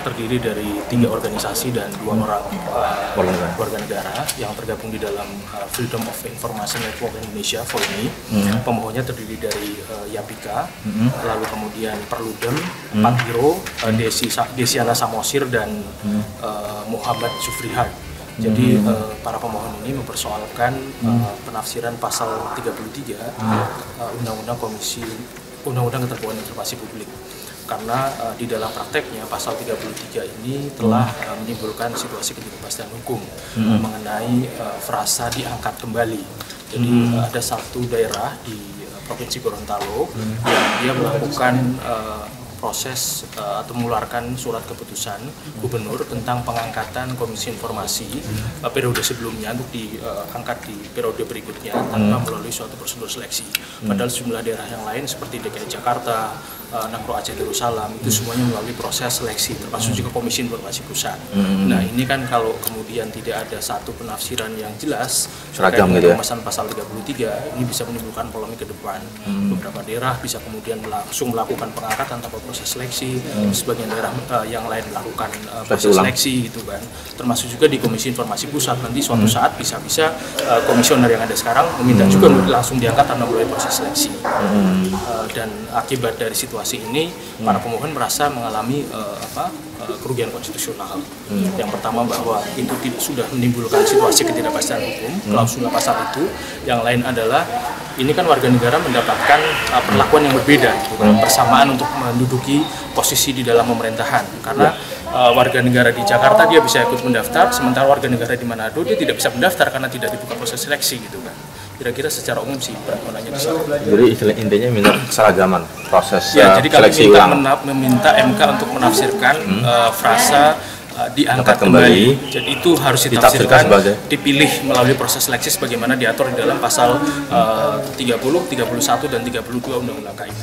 terdiri dari 3 organisasi dan 2 orang warga negara yang tergabung di dalam Freedom of Information Network Indonesia (FOINI). Pemohonnya terdiri dari Yapika, lalu kemudian Perludem, Pak Hiro, Desiana Samosir dan Muhammad Sufrihad. Jadi para pemohon ini mempersoalkan penafsiran pasal 33 Undang-Undang Keterbukaan Informasi Publik. Karena di dalam prakteknya pasal 33 ini telah menimbulkan situasi ketidakpastian hukum mengenai frasa diangkat kembali. Jadi ada satu daerah di Provinsi Gorontalo yang dia melakukan proses atau mengeluarkan surat keputusan gubernur tentang pengangkatan Komisi Informasi periode sebelumnya untuk diangkat di periode berikutnya tanpa melalui suatu prosedur seleksi. Padahal sejumlah daerah yang lain seperti DKI Jakarta, Nagro Aceh Darussalam itu semuanya melalui proses seleksi, termasuk juga Komisi Informasi Pusat. Nah ini kan kalau kemudian tidak ada satu penafsiran yang jelas seragam gitu ya, pasal 33 ini bisa menimbulkan polemik ke depan. Beberapa daerah bisa kemudian langsung melakukan pengangkatan tanpa proses seleksi, sebagian daerah yang lain melakukan proses seleksi gitu kan. Termasuk juga di Komisi Informasi Pusat nanti suatu saat bisa-bisa komisioner yang ada sekarang meminta juga langsung diangkat tanpa melalui proses seleksi. Dan akibat dari situasi ini para pemohon merasa mengalami kerugian konstitusional. Yang pertama bahwa itu sudah menimbulkan situasi ketidakpastian hukum, klausul pasal itu. Yang lain adalah ini kan warga negara mendapatkan perlakuan yang berbeda, persamaan untuk menduduki posisi di dalam pemerintahan. Karena warga negara di Jakarta dia bisa ikut mendaftar, sementara warga negara di Manado dia tidak bisa mendaftar karena tidak dibuka proses seleksi gitu kan. Kira-kira secara umum sih permohonannya di sana. Jadi intinya minta seragaman proses ya, jadi kami meminta MK untuk menafsirkan frasa diangkat kembali. Jadi itu harus ditafsirkan, dipilih melalui proses seleksi sebagaimana diatur di dalam pasal 30, 31 dan 32 Undang-Undang KIP.